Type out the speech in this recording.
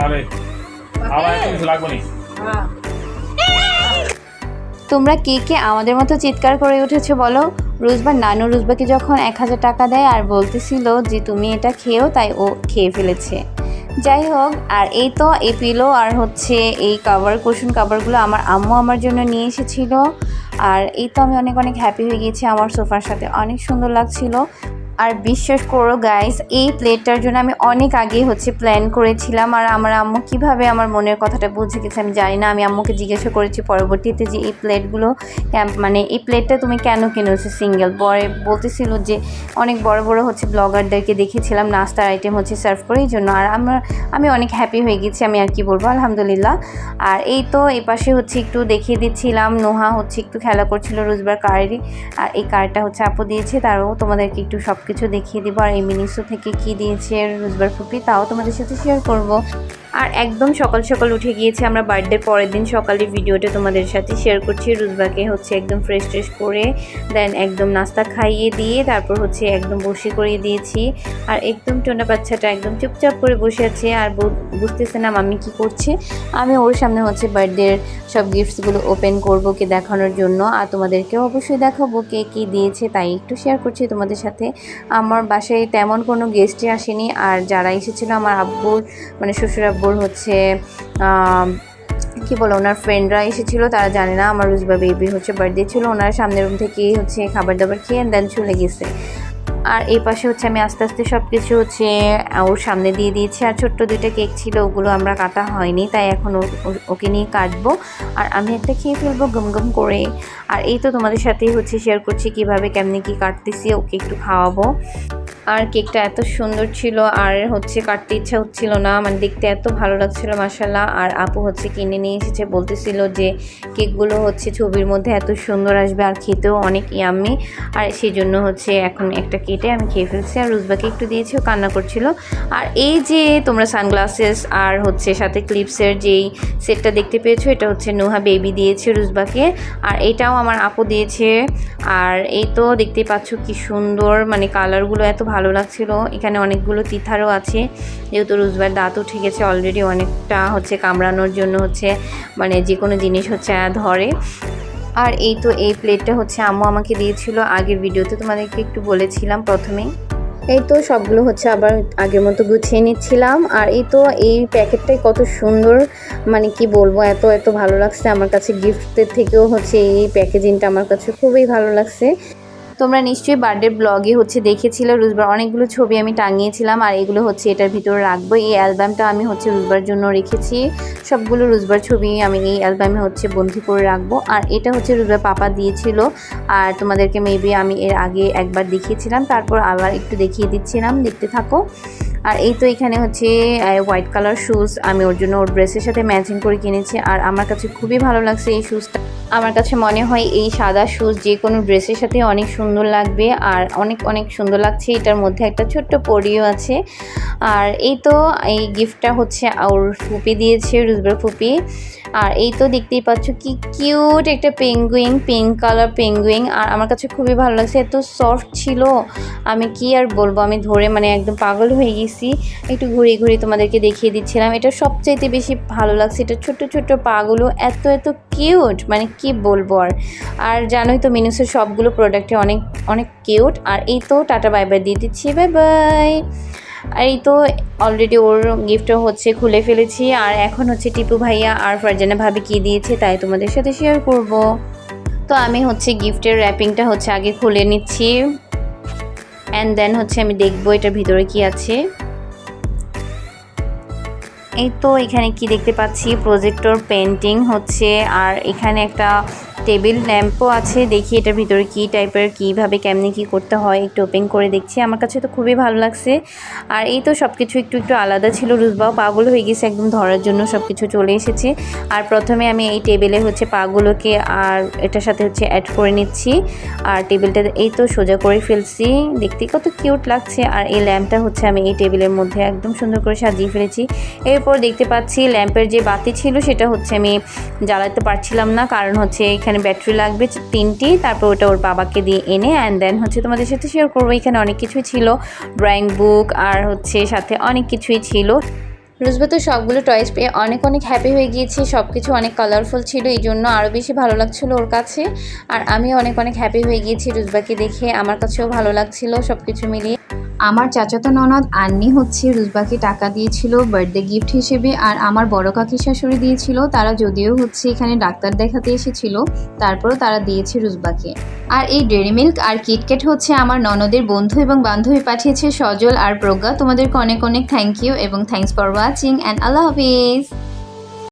আরে আমার এত কিছু লাগবে না। তোমরা কে কে আমাদের মতো চিৎকার করে উঠেছো বলো? রুজবার নানু রুজবাকে যখন 1000 টাকা দেয় আর বলতেছিল যে তুমি এটা খেও, তাই ও খেয়ে ফেলেছে। যাই হোক, আর এই তো এই পিলো আর হচ্ছে এই কুশন কাভারগুলো আমার আম্মু আমার জন্য নিয়ে এসেছিল। আর এই তো আমি অনেক অনেক হ্যাপি হয়ে গিয়েছি, আমার সোফার সাথে অনেক সুন্দর লাগছিল। আর বিশ্বাস করো গাইস, এই প্লেটটার জন্য আমি অনেক আগেই প্ল্যান করেছিলাম। আর আমার আম্মু কিভাবে আমার মনের কথাটা বুঝে গেছে আমি জানি না। আমি আম্মুকে জিজ্ঞাসা করেছি পরবর্তীতে যে এই প্লেটগুলো মানে এই প্লেটটা তুমি কেন কিনেছো সিঙ্গেল। পরে বলতেছিল যে অনেক বড় বড় ব্লগারদেরকে দেখেছিলাম নাস্তার আইটেম সার্ভ করে, এই জন্য। আর আমি অনেক হ্যাপি হয়ে গেছি, আমি আর কি বলবো, আলহামদুলিল্লাহ। আর এই তো এই পাশে একটু দেখিয়ে দিচ্ছিলাম, নোহা একটু খেলা করছিল রোজবার কারেরই। আর এই কারটা আপু দিয়েছে, তারও তোমাদেরকে একটু সব কিছু দেখিয়ে দিব। আর এই মিনিসো থেকে কি দিয়েছে রোজবার ফুপি তাও তোমাদের সাথে শেয়ার করব। আর একদম সকাল সকাল উঠে গিয়েছে আমরা বার্থডে পরের দিন সকালের ভিডিওটা তোমাদের সাথে শেয়ার করছি। রুজবাকে একদম ফ্রেশ ট্রেশ করে দেন একদম নাস্তা খাইয়ে দিয়ে তারপর একদম বসে করিয়ে দিয়েছি। আর একদম টোনা বাচ্চাটা একদম চুপচাপ করে বসে আছে আর বুঝতেছে না মাম্মি কী করছে। আমি ওর সামনে বার্থডের সব গিফটসগুলো ওপেন করবো কে দেখানোর জন্য। আর তোমাদেরকেও অবশ্যই দেখাবো কে কী দিয়েছে, তাই একটু শেয়ার করছি তোমাদের সাথে। আমার বাসায় তেমন কোনো গেস্টই আসেনি, আর যারা এসেছিলো আমার আব্বুর মানে শ্বশুর আব্বুর কি বলো ওনার ফ্রেন্ডরা এসেছিলো, তারা জানে না আমার রুজবা বেবির বার্থডে ছিল। ওনারা সামনের রুম থেকেই খাবার দাবার খেয়ে দেন চলে গেছে। আর এই পাশে আমি আস্তে আস্তে সব কিছু ওর সামনে দিয়ে দিয়েছি। আর ছোট্ট দুইটা কেক ছিল, ওগুলো আমরা কাটা হয়নি, তাই এখন ওকে নিয়ে কাটবো। আর আমি একটা খেয়ে ফেলবো গম গম করে। আর এই তো তোমাদের সাথেই শেয়ার করছি কিভাবে কেমনি কি কাটতেছি, ওকে একটু খাওয়াবো। আর কেকটা এত সুন্দর ছিল আর কাটতে ইচ্ছা হচ্ছিল না, মানে দেখতে এত ভালো লাগছিল মাশাআল্লাহ। আর আপু কিনে নিয়ে এসেছে, বলতেছিল যে কেকগুলো ছবির মধ্যে এত সুন্দর আসবে আর খেতেও অনেক ইয়াম্মি। আর সেই জন্য এখন একটা কেটে আমি খেয়ে ফেলছি। আর রুজবাকে একটু দিয়েছি, ও কান্না করছিল। আর এই যে তোমরা সানগ্লাসেস আর সাথে ক্লিপসের যেই সেটটা দেখতে পেয়েছো, এটা নোহা বেবি দিয়েছে রুজবাকে। আর এটাও আমার আপু দিয়েছে। আর এই তো দেখতেই পাচ্ছ কি সুন্দর, মানে কালারগুলো এত ভালো লাগছিল। এখানে অনেকগুলো তিথারও আছে, যেহেতু রুজবার দাঁত উঠে গেছে অলরেডি, অনেকটা কামড়ানোর জন্য মানে যে কোনো জিনিস ধরে। আর এই তো এই প্লেটটা আম্মু আমাকে দিয়েছিল, আগের ভিডিওতে তোমাদেরকে একটু বলেছিলাম প্রথমেই। এই তো সবগুলো আবার আগের মতো গুছিয়ে নিচ্ছিলাম। আর এই তো এই প্যাকেটটাই কত সুন্দর, মানে কি বলবো, এত এত ভালো লাগছে আমার কাছে। গিফটের থেকেও এই প্যাকেজিংটা আমার কাছে খুবই ভালো লাগছে। তোমরা নিশ্চয়ই বার্থডে ব্লগে দেখেছিলে রুজবার অনেকগুলো ছবি আমি টাঙিয়েছিলাম। আর এগুলো এটার ভিতরে রাখবো। এই অ্যালবামটা আমি রুজবার জন্য রেখেছি, সবগুলো রুজবার ছবি আমি এই অ্যালবামে বন্দি করে রাখবো। আর এটা রুজবার পাপা দিয়েছিল, আর তোমাদেরকে মেবি আমি এর আগে একবার দেখিয়েছিলাম, তারপর আবার একটু দেখিয়ে দিচ্ছিলাম, দেখতে থাকো। আর এই তো এখানে হোয়াইট কালার শুজ আমি ওর জন্য ওর ড্রেসের সাথে ম্যাচিং করে কিনেছি। আর আমার কাছে খুবই ভালো লাগছে এই শুজটা। আমার কাছে মনে হয় এই সাদা শুজ যে কোনো ড্রেসের সাথে অনেক সুন্দর লাগবে। আর অনেক অনেক সুন্দর লাগছে, এটার মধ্যে একটা ছোট্ট পরিও আছে। আর এই তো এই গিফটটা ওর ফুপি দিয়েছে, রুজবার ফুপি। আর এই তো দেখতেই পাচ্ছ কি কিউট একটা পেঙ্গুইন, পিঙ্ক কালার পেঙ্গুইন। আর আমার কাছে খুবই ভালো লাগছে, এত সফট ছিল, আমি কি আর বলবো, আমি ধরে মানে একদম পাগল হয়ে গেছি। একটু ঘুরিয়ে ঘুরিয়ে তোমাদেরকে দেখিয়ে দিচ্ছিলাম। এটা সবচাইতে বেশি ভালো লাগছে, এটা ছোট্ট ছোট্ট পাগুলো এত এত কিউট, মানে কি বলবো। আর জানোই তো মিনুসের সবগুলো প্রোডাক্টে অনেক অনেক কিউট। আর এই তো টাটা বাই বাই দিয়ে দিচ্ছি, বাই বাই। আর এই তো অলরেডি ওর গিফটও খুলে ফেলেছি। আর এখন টিপু ভাইয়া আর ফারজানা ভাবি কী দিয়েছে তাই তোমাদের সাথে শেয়ার করব। তো আমি গিফটের র্যাপিংটা আগে খুলে নিচ্ছি, অ্যান্ড দেন আমি দেখবো এটার ভিতরে কি আছে। এই তো এখানে কি দেখতে পাচ্ছি, প্রজেক্টর পেন্টিং আর এখানে একটা টেবিল ল্যাম্পও আছে। দেখি এটার ভিতরে কি টাইপের, কীভাবে কেমনি কি করতে হয়, একটু ওপেন করে দেখছি। আমার কাছে তো খুবই ভালো লাগছে। আর এই তো সব কিছু একটু একটু আলাদা ছিল, রুজবাও পাগল হয়ে গেছে একদম ধরার জন্য, সব কিছু চলে এসেছে। আর প্রথমে আমি এই টেবিলে পাগুলোকে আর এটার সাথে অ্যাড করে নিচ্ছি। আর টেবিলটা এই তো সোজা করে ফেলছি, দেখতে কত কিউট লাগছে। আর এই ল্যাম্পটা আমি এই টেবিলের মধ্যে একদম সুন্দর করে সাজিয়ে ফেলেছি। এরপর দেখতে পাচ্ছি ল্যাম্পের যে বাতি ছিল সেটা আমি জ্বালাতে পারছিলাম না, কারণ এখানে ব্যাটারি লাগবে 3টি। তারপর ওটা ওর বাবাকে দিয়ে এনে অ্যান্ড দেন তোমাদের সাথে শেয়ার করবো। এখানে অনেক কিছুই ছিল, ড্রয়িং বুক আর সাথে অনেক কিছুই ছিল। রুজবা তো সবগুলো টয়েস পেয়ে অনেক অনেক হ্যাপি হয়ে গিয়েছে। সব কিছু অনেক কালারফুল ছিল, এই জন্য আরও বেশি ভালো লাগছিল ওর কাছে। আর আমি অনেক অনেক হ্যাপি হয়ে গিয়েছি রুজবাকে দেখে, আমার কাছেও ভালো লাগছিল সব কিছু মিলিয়ে। আমার চাচাতো ননদ আন্নি হচ্ছে রুজবাকে টাকা দিয়েছিল বার্থডে গিফট হিসেবে, আর আমার বড় কাকি শাশুড়ি দিয়েছিল। তারা যদিও হচ্ছে এখানে ডাক্তার দেখাতে এসেছিল, তারপরও তারা দিয়েছে রুজবাকে। আর এই ডেয়ারি মিল্ক আর কিটক্যাট হচ্ছে আমার ননদের বন্ধু এবং বান্ধবী পাঠিয়েছে, সজল আর প্রজ্ঞা। তোমাদেরকে অনেক অনেক থ্যাংক ইউ এবং thanks for watching and Allah Hafiz.